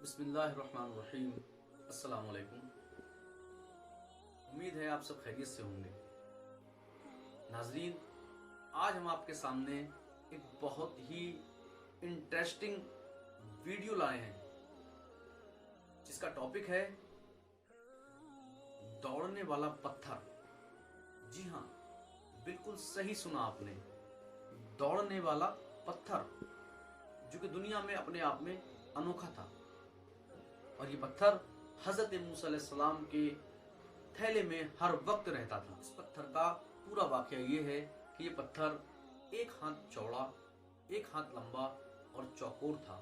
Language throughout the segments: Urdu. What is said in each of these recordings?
بسم اللہ الرحمن الرحیم۔ السلام علیکم۔ امید ہے آپ سب خیریت سے ہوں گے۔ ناظرین، آج ہم آپ کے سامنے ایک بہت ہی انٹرسٹنگ ویڈیو لائے ہیں جس کا ٹاپک ہے دوڑنے والا پتھر۔ جی ہاں، بالکل صحیح سنا آپ نے، دوڑنے والا پتھر، جو کہ دنیا میں اپنے آپ میں انوکھا تھا۔ اور یہ پتھر حضرت موسیٰ علیہ السلام کے تھیلے میں ہر وقت رہتا تھا۔ اس پتھر کا پورا واقعہ یہ ہے کہ یہ پتھر 1 ہاتھ چوڑا، 1 ہاتھ لمبا اور چوکور تھا،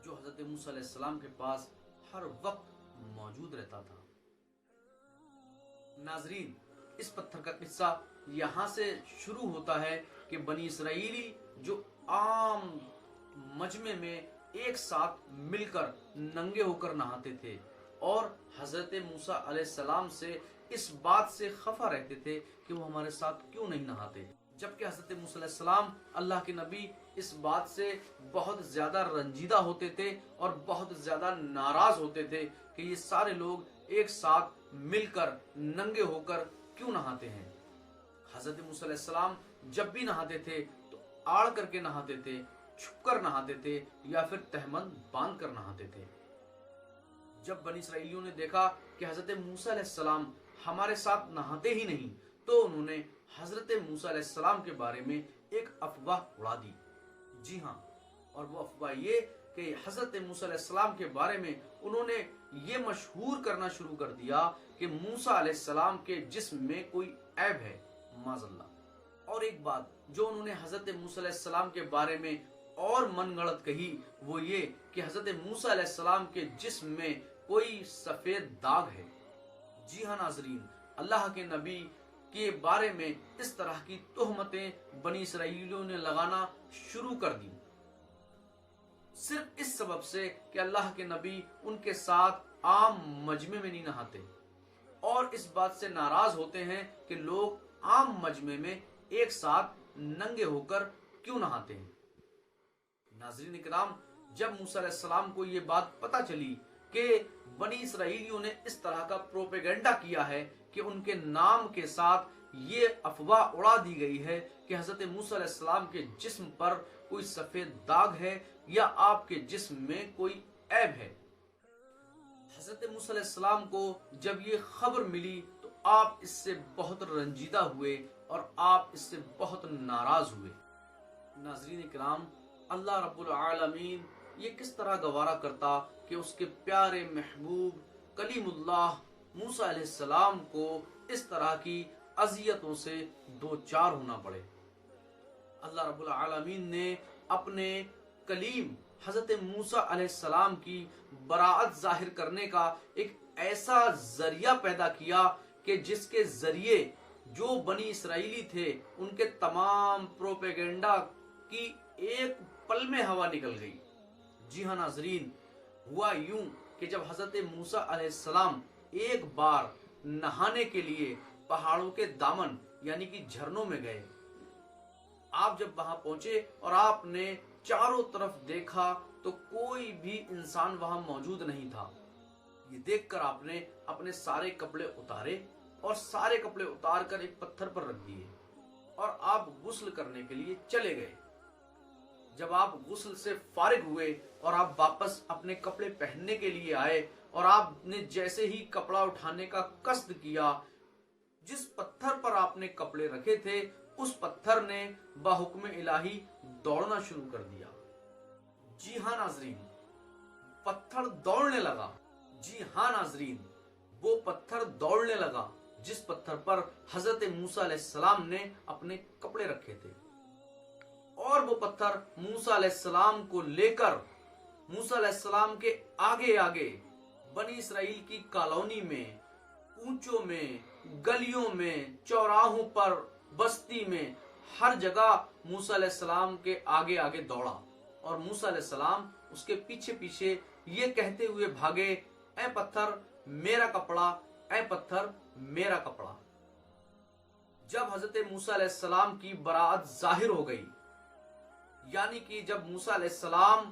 جو حضرت موسیٰ علیہ السلام کے پاس ہر وقت موجود رہتا تھا۔ ناظرین، اس پتھر کا قصہ یہاں سے شروع ہوتا ہے کہ بنی اسرائیلی جو عام مجمع میں ایک ساتھ مل کر ننگے ہو کر نہاتے تھے اور حضرت موسیٰ علیہ السلام سے اس بات سے خفا رہتے تھے کہ وہ ہمارے ساتھ کیوں نہیں نہاتے، جبکہ حضرت موسیٰ علیہ السلام اللہ کے نبی اس بات سے بہت زیادہ رنجیدہ ہوتے تھے اور بہت زیادہ ناراض ہوتے تھے کہ یہ سارے لوگ ایک ساتھ مل کر ننگے ہو کر کیوں نہاتے ہیں۔ حضرت موسیٰ علیہ السلام جب بھی نہاتے تھے تو آڑ کر کے نہاتے تھے، چھپ کر نہاتے تھے یا پھر تہمند باندھ کر نہاتے تھے۔ جب بنی اسرائیلیوں نے دیکھا کہ حضرت موسیٰ علیہ السلام ہمارے ساتھ نہاتے ہی نہیں، تو انہوں نے حضرت موسیٰ علیہ السلام کے بارے میں ایک افواہ اڑا دی۔ جی ہاں، اور وہ افواہ یہ کہ حضرت موسیٰ علیہ السلام کے بارے میں انہوں نے یہ مشہور کرنا شروع کر دیا کہ موسیٰ علیہ السلام کے جسم میں کوئی عیب ہے، معاذ اللہ۔ اور ایک بات جو انہوں نے حضرت موسیٰ علیہ السلام کے بارے میں اور من گڑت کہی، وہ یہ کہ حضرت موسیٰ علیہ السلام کے جسم میں کوئی سفید داغ ہے۔ جی ہاں ناظرین، اللہ کے نبی کے بارے میں اس طرح کی تہمتیں بنی اسرائیلیوں نے لگانا شروع کر دی، صرف اس سبب سے کہ اللہ کے نبی ان کے ساتھ عام مجمع میں نہیں نہاتے، اور اس بات سے ناراض ہوتے ہیں کہ لوگ عام مجمع میں ایک ساتھ ننگے ہو کر کیوں نہاتے ہیں۔ ناظرین اکرام، جب موسیٰ علیہ السلام کو یہ بات پتہ چلی کہ بنی اسرائیلیوں نے اس طرح کا پروپیگنڈا کیا ہے کہ ان کے نام کے ساتھ یہ افواہ اڑا دی گئی ہے کہ حضرت موسیٰ علیہ السلام کے جسم پر کوئی سفید داغ ہے یا آپ کے جسم میں کوئی عیب ہے، حضرت موسیٰ علیہ السلام کو جب یہ خبر ملی تو آپ اس سے بہت رنجیدہ ہوئے اور آپ اس سے بہت ناراض ہوئے۔ ناظرین اکرام، اللہ رب العالمین یہ کس طرح گوارا کرتا کہ اس کے پیارے محبوب کلیم اللہ موسیٰ علیہ السلام کو اس طرح کی اذیتوں سے دوچار ہونا پڑے۔ اللہ رب العالمین نے اپنے کلیم حضرت موسیٰ علیہ السلام کی براعت ظاہر کرنے کا ایک ایسا ذریعہ پیدا کیا کہ جس کے ذریعے جو بنی اسرائیلی تھے ان کے تمام پروپیگنڈا کی ایک پل میں ہوا نکل گئی۔ جی ہاں ناظرین، ہوا یوں کہ جب حضرت موسیٰ علیہ السلام ایک بار نہانے کے لیے پہاڑوں کے دامن یعنی کہ جھرنوں میں گئے، آپ جب وہاں پہنچے اور آپ نے چاروں طرف دیکھا تو کوئی بھی انسان وہاں موجود نہیں تھا۔ یہ دیکھ کر آپ نے اپنے سارے کپڑے اتارے اور سارے کپڑے اتار کر ایک پتھر پر رکھ دیے اور آپ غسل کرنے کے لیے چلے گئے۔ جب آپ غسل سے فارغ ہوئے اور آپ واپس اپنے کپڑے پہننے کے لیے آئے اور آپ نے جیسے ہی کپڑا اٹھانے کا قصد کیا، جس پتھر پر آپ نے کپڑے رکھے تھے اس پتھر نے بحکم الہی دوڑنا شروع کر دیا۔ جی ہاں ناظرین، پتھر دوڑنے لگا۔ جی ہاں ناظرین، وہ پتھر دوڑنے لگا جس پتھر پر حضرت موسیٰ علیہ السلام نے اپنے کپڑے رکھے تھے، اور وہ پتھر موسیٰ علیہ السلام کو لے کر موسیٰ علیہ السلام کے آگے آگے بنی اسرائیل کی کالونی میں، کوچوں میں، گلیوں میں، چوراہوں پر، بستی میں، ہر جگہ موسیٰ علیہ السلام کے آگے آگے دوڑا، اور موسیٰ علیہ السلام اس کے پیچھے پیچھے یہ کہتے ہوئے بھاگے، اے پتھر میرا کپڑا، اے پتھر میرا کپڑا۔ جب حضرت موسیٰ علیہ السلام کی براعت ظاہر ہو گئی، یعنی کہ جب موسیٰ علیہ السلام